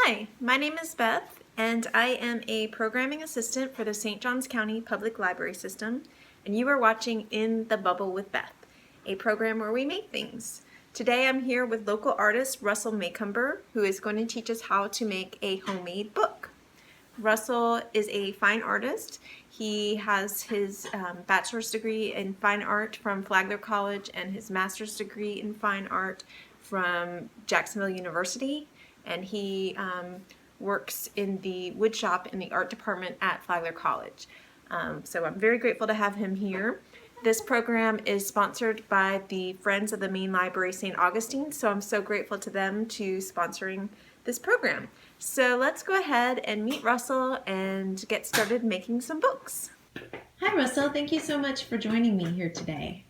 Hi, my name is Beth, and I am a programming assistant for the St. Johns County Public Library System, and you are watching In the Bubble with Beth, a program where we make things. Today I'm here with local artist Russell Maycumber, who is going to teach us how to make a homemade book. Russell is a fine artist. He has his bachelor's degree in fine art from Flagler College and his master's degree in fine art from Jacksonville University. And he works in the wood shop in the art department at Flagler College. So I'm very grateful to have him here. This program is sponsored by the Friends of the Main Library St. Augustine, so I'm so grateful to them to sponsoring this program. So let's go ahead and meet Russell and get started making some books. Hi Russell, thank you so much for joining me here today.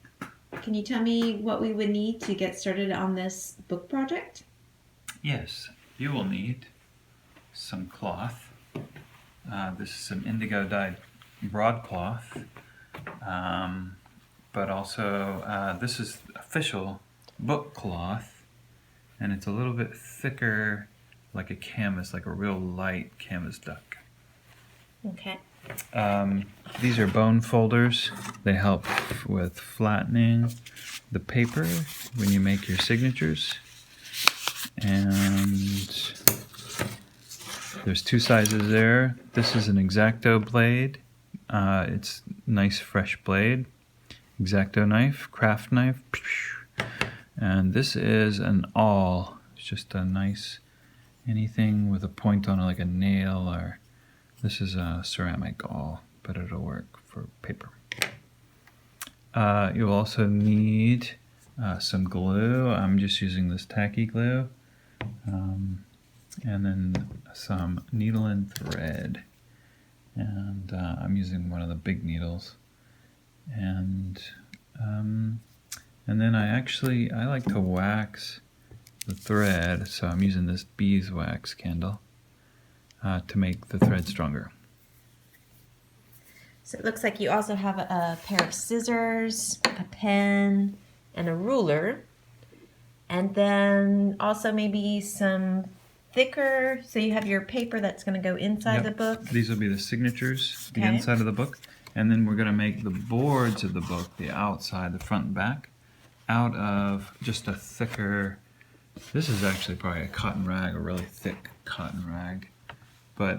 Can you tell me what we would need to get started on this book project? Yes, you will need some cloth. This is some indigo dyed broadcloth, but also this is official book cloth, and it's a little bit thicker, like a canvas, like a real light canvas duck. Okay. These are bone folders. They help with flattening the paper when you make your signatures. And there's two sizes there. This is an X-Acto blade. It's nice fresh blade. X-Acto knife, craft knife. And this is an awl. It's just a nice, anything with a point on it, like a nail, or this is a ceramic awl, but it'll work for paper. You'll also need some glue. I'm just using this tacky glue. And then some needle and thread. And I'm using one of the big needles. And then I like to wax the thread, so I'm using this beeswax candle to make the thread stronger. So it looks like you also have a pair of scissors, a pen, and a ruler. And then also maybe some thicker, so you have your paper that's going to go inside the book. These will be the signatures, the Okay. inside of the book. And then we're going to make the boards of the book, the outside, the front and back, out of just a thicker, this is actually probably a cotton rag, a really thick cotton rag. But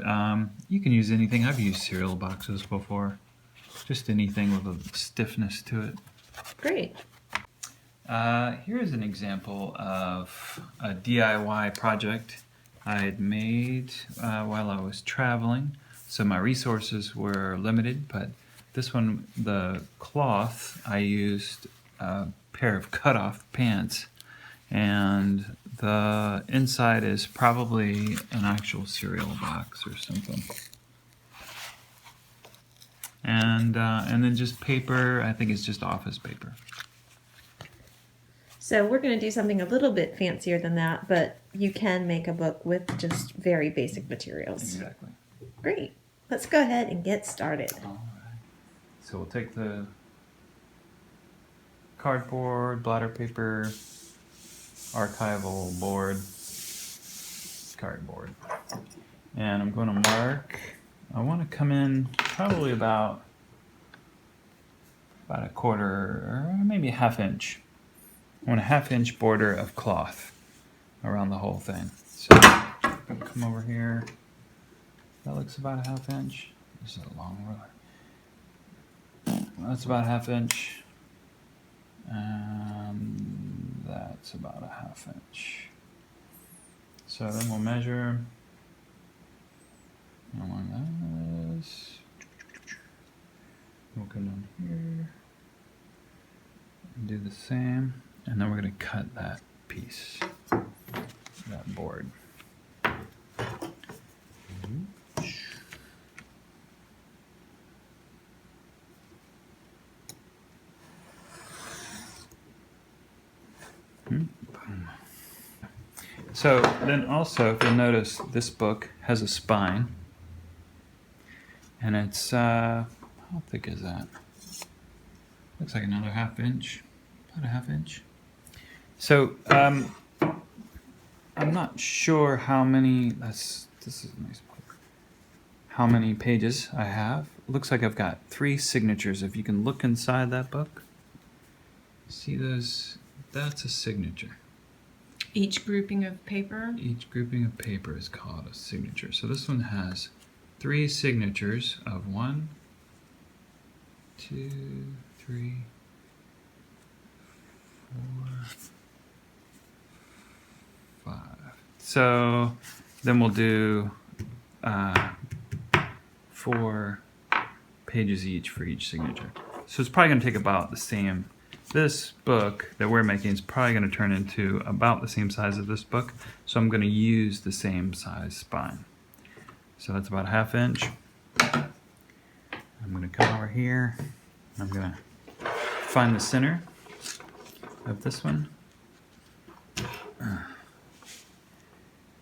you can use anything. I've used cereal boxes before. Just anything with a stiffness to it. Great. Here's an example of a DIY project I had made while I was traveling. So my resources were limited, but this one, the cloth, I used a pair of cut-off pants, and the inside is probably an actual cereal box or something. And then just paper, I think it's just office paper. So we're going to do something a little bit fancier than that, but you can make a book with just very basic materials. Exactly. Great. Let's go ahead and get started. All right. So we'll take the cardboard, bladder paper, archival board, cardboard. And I'm going to mark, I want to come in probably about a quarter, or maybe a ½ inch. I want a ½ inch border of cloth around the whole thing. So I'm going to come over here. That looks about a ½ inch. This is a long ruler. That's about a ½ inch. And that's about a ½ inch. So then we'll measure along that is. We'll come down here and do the same. And then we're going to cut that piece, that board. So then also, if you'll notice, this book has a spine, and it's, how thick is that? Looks like another ½ inch, about a ½ inch. So I'm not sure how many. This is a nice book. How many pages I have? Looks like I've got 3 signatures. If you can look inside that book, see those? That's a signature. Each grouping of paper? Each grouping of paper is called a signature. So this one has 3 signatures of 1, 2, 3, 4, 5. So then we'll do 4 pages each for each signature. So it's probably going to take about the same. This book that we're making is probably going to turn into about the same size as this book. So I'm going to use the same size spine. So that's about a 1/2 inch. I'm going to come over here. I'm going to find the center of this one.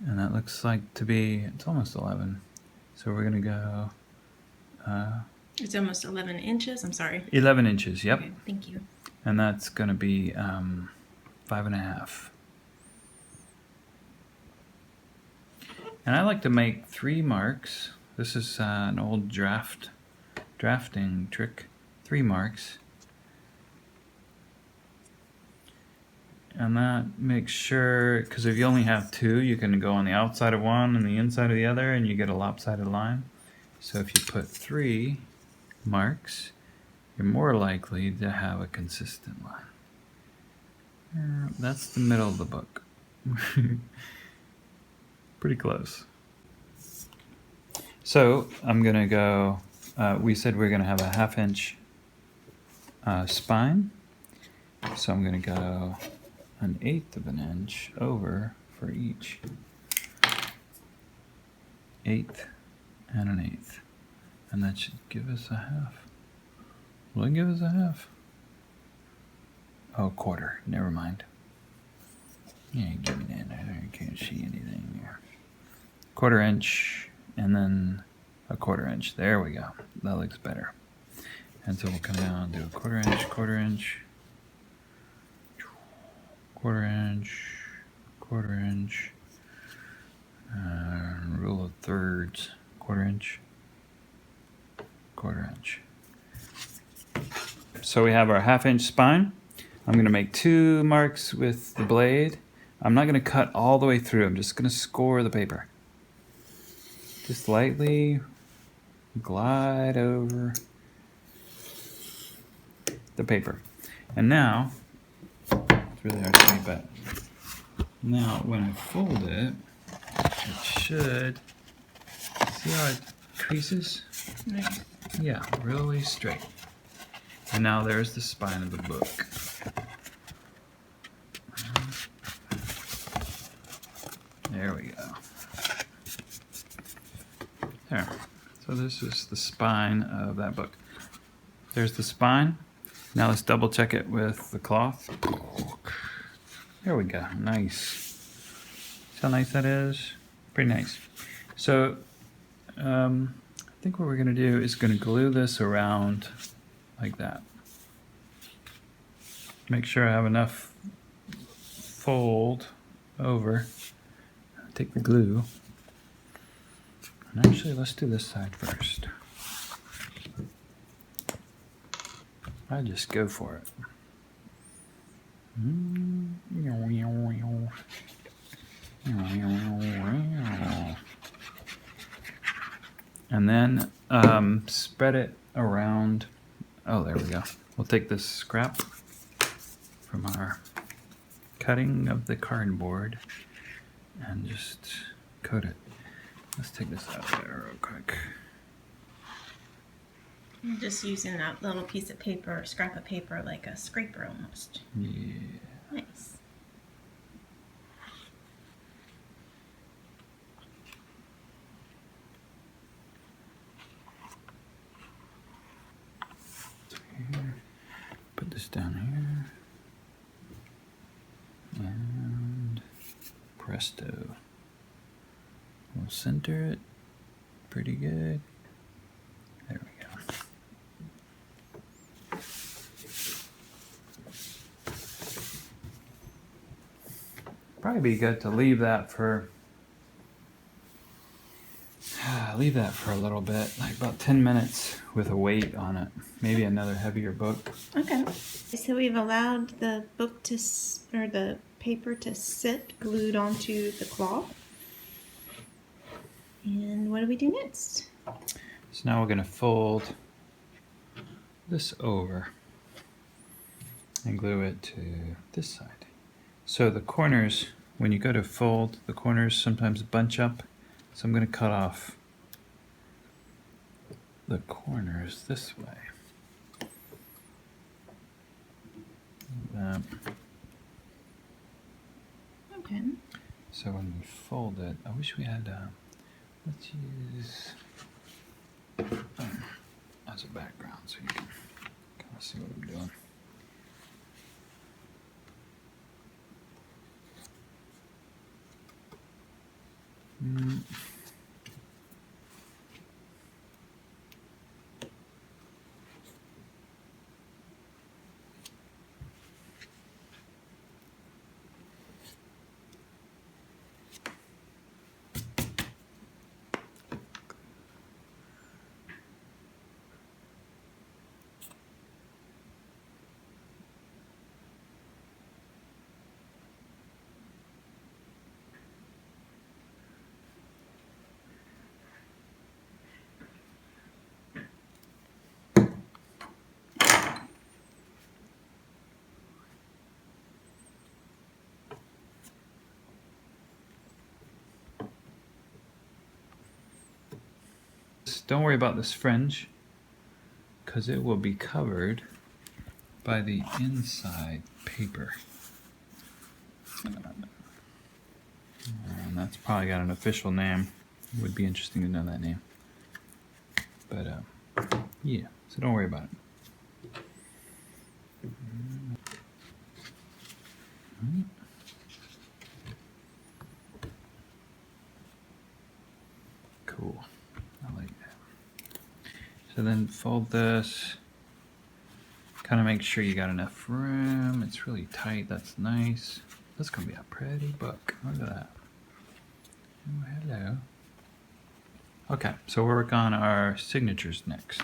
And that looks like to be, it's almost 11. So we're going to go It's almost 11 inches. I'm sorry. 11 inches, yep. Okay, thank you. And that's going to be 5.5. And I like to make 3 marks. This is an old drafting trick. 3 marks. And that makes sure, because if you only have 2, you can go on the outside of one and the inside of the other, and you get a lopsided line. So if you put 3 marks, you're more likely to have a consistent line. That's the middle of the book. Pretty close. So I'm going to go, we said we're going to have a 1/2 inch spine. So I'm going to go 1/8 of an inch over for each. 1/8 and 1/8. And that should give us a 1/2. Will it give us a 1/2? Oh, 1/4. Never mind. Yeah, give me that. I can't see anything there. 1/4 inch and then a 1/4 inch. There we go. That looks better. And so we'll come down and do a 1/4 inch, 1/4 inch, 1/4 inch, 1/4 inch, rule of thirds, 1/4 inch, 1/4 inch. So we have our 1/2 inch spine. I'm going to make 2 marks with the blade. I'm not going to cut all the way through. I'm just going to score the paper. Just lightly glide over the paper. And now, it's really hard to see, but now when I fold it, it should, see how it creases? Nice. Yeah, really straight. And now there's the spine of the book. There we go. There. So this is the spine of that book. There's the spine. Now let's double check it with the cloth. There we go. Nice. See how nice that is? Pretty nice. So I think what we're going to do is going to glue this around like that. Make sure I have enough fold over. Take the glue. And actually, let's do this side first. I just go for it. And then spread it around. Oh, there we go. We'll take this scrap from our cutting of the cardboard and just coat it. Let's take this out of there real quick. I'm just using that little piece of paper, scrap of paper, like a scraper almost. Yeah. Nice. Here. Put this down here. And presto. We'll center it pretty good. There we go. Probably probably be good to leave that for a little bit, like about 10 minutes with a weight on it. Maybe another heavier book. Okay. So we've allowed the book or the paper to sit glued onto the cloth. And what do we do next? So now we're going to fold this over and glue it to this side. So the corners, when you go to fold, the corners sometimes bunch up. So I'm going to cut off the corners this way. Okay. So when we fold it, I wish we had, let's use as a background so you can kind of see what I'm doing. Don't worry about this fringe, because it will be covered by the inside paper. And that's probably got an official name. It would be interesting to know that name. But yeah, so don't worry about it. Cool. I like that. So then fold this. Kind of make sure you got enough room. It's really tight. That's nice. That's going to be a pretty book. Look at that. Oh, hello. Okay, so we'll work on our signatures next.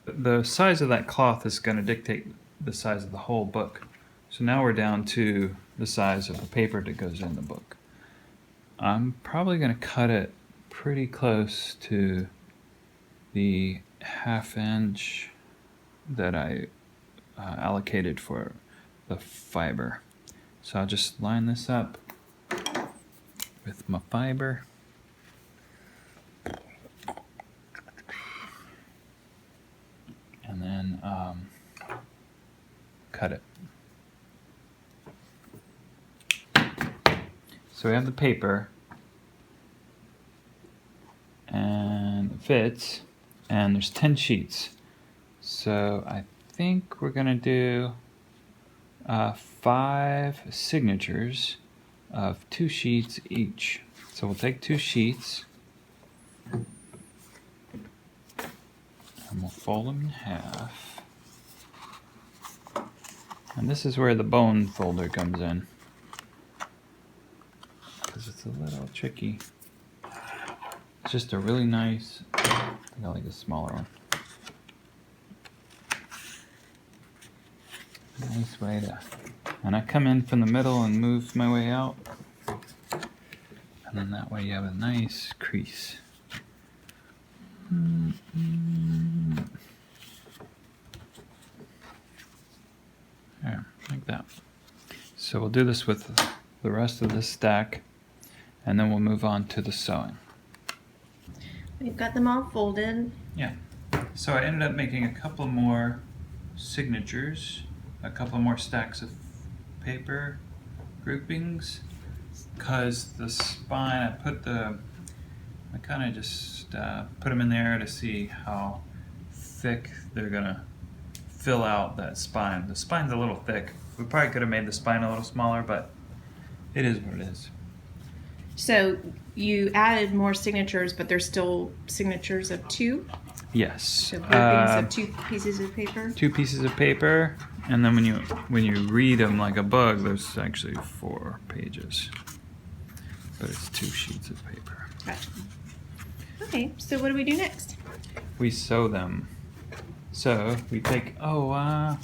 The size of that cloth is going to dictate the size of the whole book. So now we're down to the size of the paper that goes in the book. I'm probably going to cut it pretty close to the 1/2 inch that I allocated for the fiber. So I'll just line this up with my fiber. And then cut it. So we have the paper, and it fits, and there's 10 sheets. So I think we're gonna do 5 signatures of 2 sheets each. So we'll take 2 sheets and we'll fold them in half. And this is where the bone folder comes in, because it's a little tricky. It's just a really nice, I think I like a smaller one. Nice way to, and I come in from the middle and move my way out. And then that way you have a nice crease. There, like that. So we'll do this with the rest of this stack, and then we'll move on to the sewing. We've got them all folded. Yeah. So I ended up making a couple more signatures, a couple more stacks of paper groupings, because the spine, I kind of just put them in there to see how thick they're gonna fill out that spine. The spine's a little thick. We probably could have made the spine a little smaller, but it is what it is. So you added more signatures, but there's still signatures of 2? Yes. So groupings of 2 pieces of paper? 2 pieces of paper, and then when you read them like a book, there's actually 4 pages. but it's 2 sheets of paper. Gotcha. Okay, so what do we do next? We sew them. So we take, did I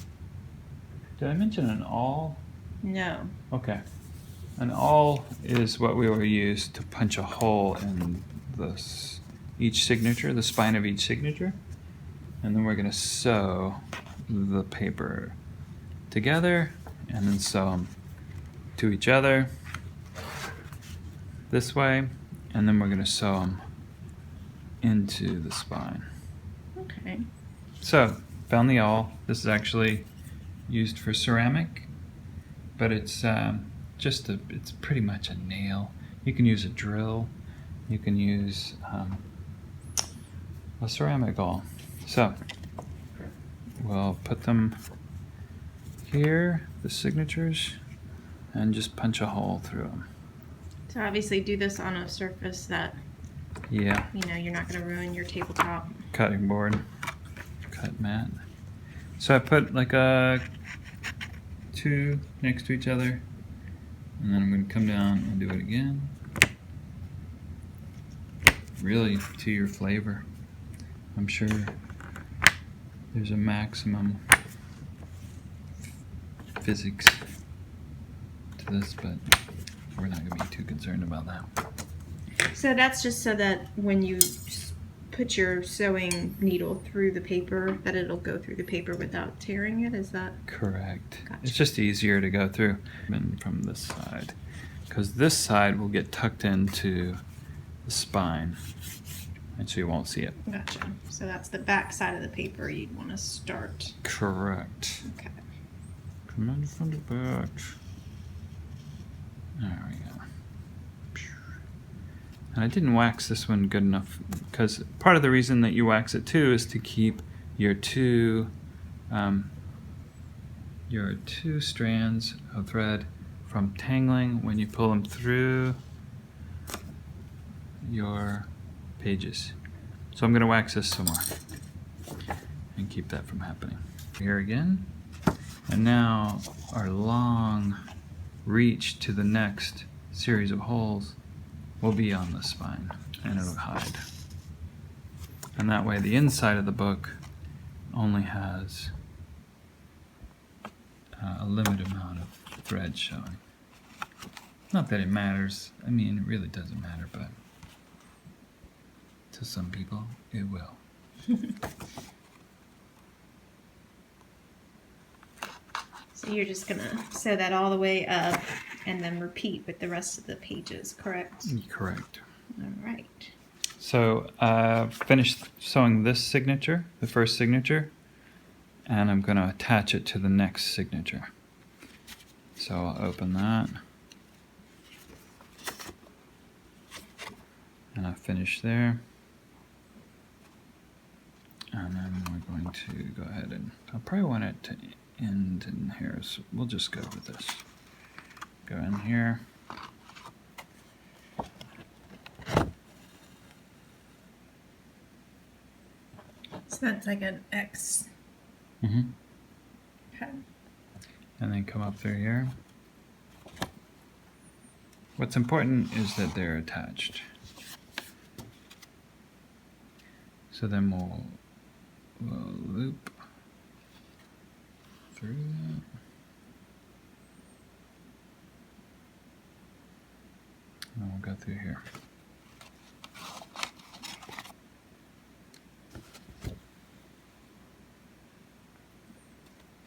mention an awl? No. Okay. An awl is what we will use to punch a hole in each signature, the spine of each signature. And then we're going to sew the paper together and then sew them to each other this way. And then we're going to sew them into the spine. Okay. So, found the awl. This is actually used for ceramic, but it's it's pretty much a nail. You can use a drill. You can use a ceramic awl. So, we'll put them here, the signatures, and just punch a hole through them. So obviously do this on a surface that, Yeah. you're not going to ruin your tabletop. Cutting board, cut mat. So I put like 2 next to each other, and then I'm going to come down and do it again. Really to your flavor. I'm sure there's a maximum physics to this, but we're not going to be too concerned about that. So that's just so that when you put your sewing needle through the paper, that it'll go through the paper without tearing it, is that? Correct. Gotcha. It's just easier to go through from this side, because this side will get tucked into the spine, and so you won't see it. Gotcha. So that's the back side of the paper you'd want to start. Correct. Okay. Come in from the back. There we go. And I didn't wax this one good enough, because part of the reason that you wax it too is to keep your two strands of thread from tangling when you pull them through your pages. So I'm going to wax this some more and keep that from happening. Here again. And now our long reach to the next series of holes will be on the spine, and it'll hide. And that way the inside of the book only has a limited amount of thread showing. Not that it matters. I mean, it really doesn't matter, but to some people, it will. So you're just going to sew that all the way up and then repeat with the rest of the pages, correct? Correct. All right. So finished sewing this signature, the first signature, and I'm going to attach it to the next signature. So I'll open that. And I finish there. And then we're going to go ahead and I'll probably want it to end in here, so we'll just go with this. Go in here. So that's like an X. Mm-hmm. Okay. And then come up through here. What's important is that they're attached. So then we'll loop through that. And then we'll go through here.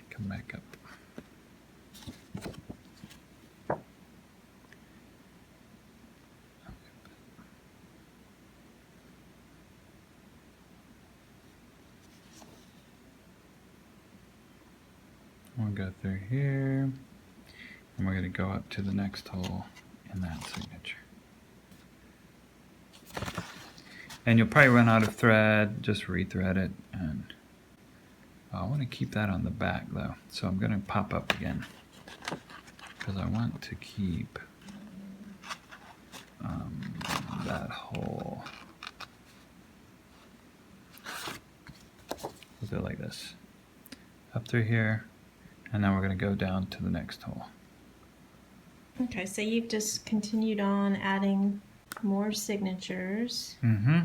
Come back up. We'll go through here, and we're going to go up to the next hole in that signature. And you'll probably run out of thread, just rethread it, and I want to keep that on the back though, so I'm going to pop up again, because I want to keep that hole. We'll do it like this. Up through here. And now we're going to go down to the next hole. Okay, so you've just continued on adding more signatures. Mm-hmm.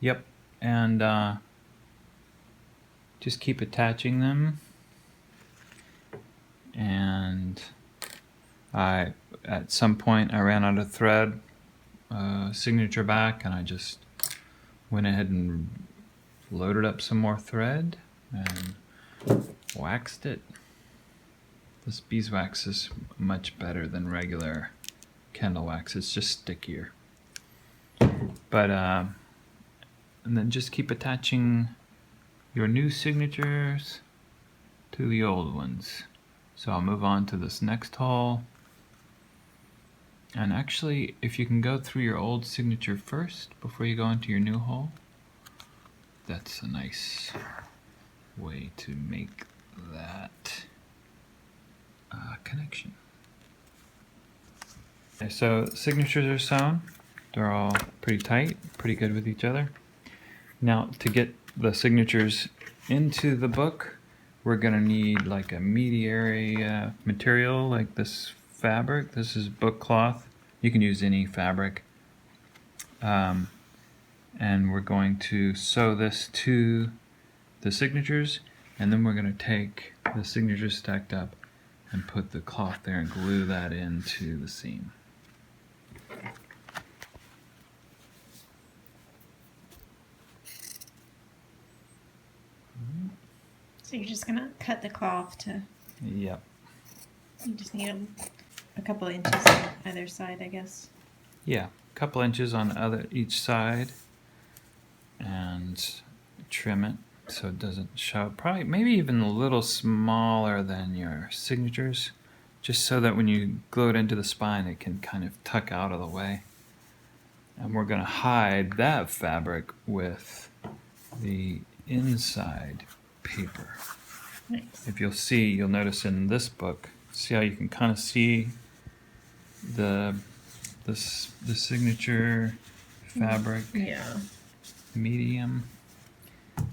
Yep. And just keep attaching them. And at some point I ran out of thread signature back, and I just went ahead and loaded up some more thread and waxed it. This beeswax is much better than regular candle wax. It's just stickier. But and then just keep attaching your new signatures to the old ones. So I'll move on to this next hole. And actually, if you can go through your old signature first before you go into your new hole, that's a nice way to make that connection. Okay, so signatures are sewn. They're all pretty tight, pretty good with each other. Now, to get the signatures into the book, we're going to need like a mediary material like this fabric. This is book cloth. You can use any fabric. And we're going to sew this to the signatures, and then we're going to take the signatures stacked up and put the cloth there and glue that into the seam. So you're just gonna cut the cloth to. Yep. You just need a couple of inches on either side, I guess. Yeah, a couple inches on each side, and trim it so it doesn't show. Probably maybe even a little smaller than your signatures, just so that when you glue it into the spine, it can kind of tuck out of the way. And we're going to hide that fabric with the inside paper. Nice. If you'll notice in this book, see how you can kind of see the signature fabric Yeah. medium.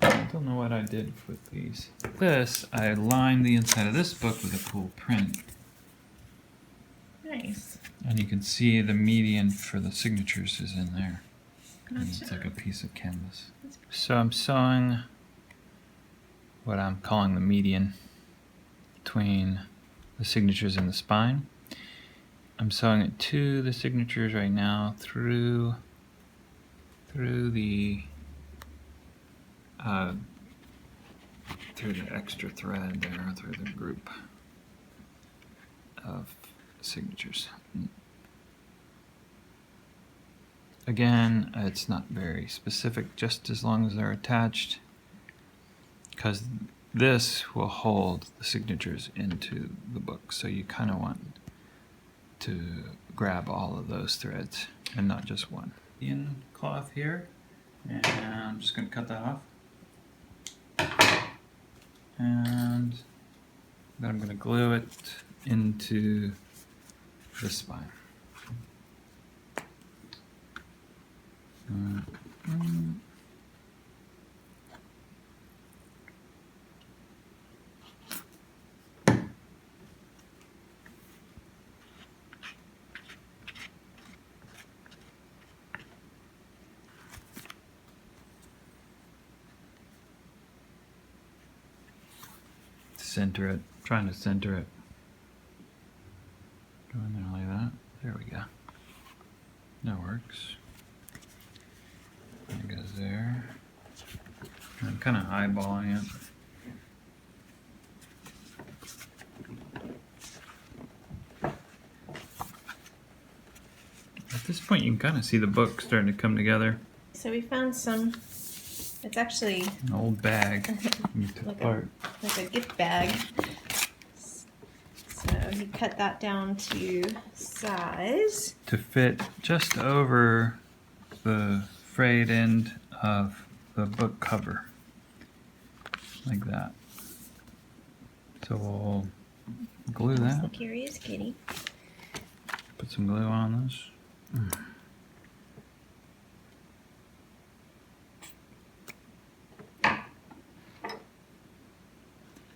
I don't know what I did with these. This, I lined the inside of this book with a cool print. Nice. And you can see the median for the signatures is in there. And it's Gotcha. like a piece of canvas. So I'm sewing what I'm calling the median between the signatures and the spine. I'm sewing it to the signatures right now through the extra thread there, through the group of signatures. Again, it's not very specific, just as long as they're attached, because this will hold the signatures into the book. So you kind of want to grab all of those threads and not just one. In cloth here, and I'm just going to cut that off. And then I'm going to glue it into the spine. Center it, trying to center it. Go in there like that. There we go. That works. It goes there. I'm kind of eyeballing it. At this point, you can kind of see the book starting to come together. So we found some. It's actually An old bag. You took apart. like a gift bag. So he cut that down to size. To fit just over the frayed end of the book cover. Like that. So we'll glue that. The curious kitty. Put some glue on this.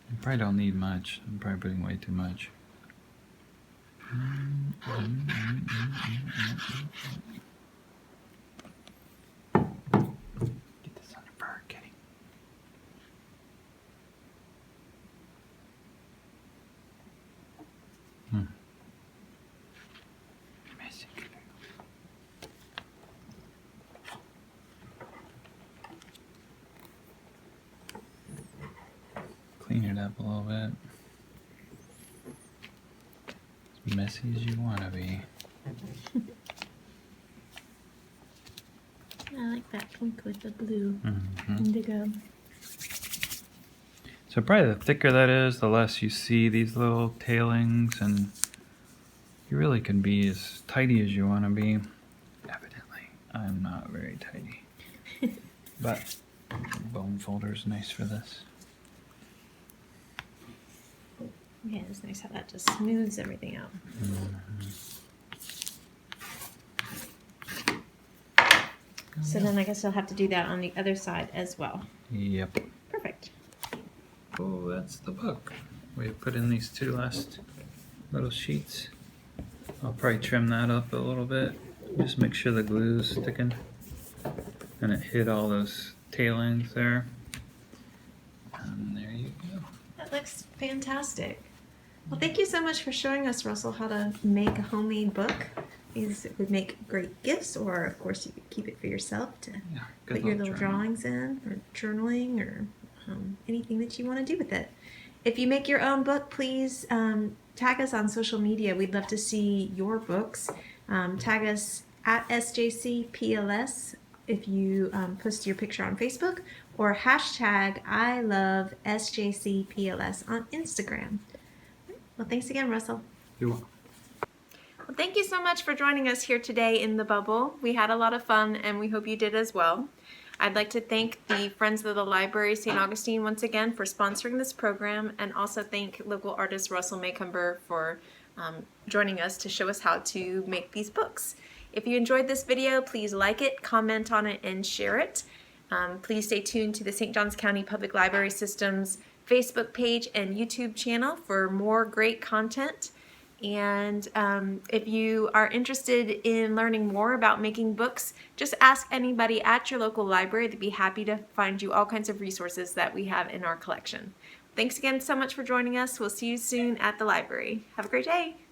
You probably don't need much. I'm probably putting way too much. Get this on your fur, kitty. Messy. Clean it up a little bit. As messy as you want to be. I like that pink with the blue Mm-hmm. indigo. So probably the thicker that is, the less you see these little tailings, and you really can be as tidy as you want to be. Evidently, I'm not very tidy. But bone folder is nice for this. Yeah, it's nice how that just smooths everything out. So then I guess I'll have to do that on the other side as well. Yep. Perfect. Oh, that's the book. We put in these two last little sheets. I'll probably trim that up a little bit. Just make sure the glue's sticking. And it hit all those tailings there. And there you go. That looks fantastic. Well, thank you so much for showing us, Russell, how to make a homemade book. These would make great gifts, or of course you could keep it for yourself to Yeah, put your little drawings in, or journaling, or anything that you want to do with it. If you make your own book, please tag us on social media. We'd love to see your books. Tag us at SJCPLS if you post your picture on Facebook, or hashtag I love SJCPLS on Instagram. Well, thanks again, Russell. You're welcome. Well, thank you so much for joining us here today in the bubble. We had a lot of fun, and we hope you did as well. I'd like to thank the Friends of the Library St. Augustine once again for sponsoring this program, and also thank local artist Russell Maycumber for joining us to show us how to make these books. If you enjoyed this video, please like it, comment on it, and share it. Please stay tuned to the St. Johns County Public Library System's Facebook page and YouTube channel for more great content. And if you are interested in learning more about making books, just ask anybody at your local library. They'd be happy to find you all kinds of resources that we have in our collection. Thanks again so much for joining us. We'll see you soon at the library. Have a great day.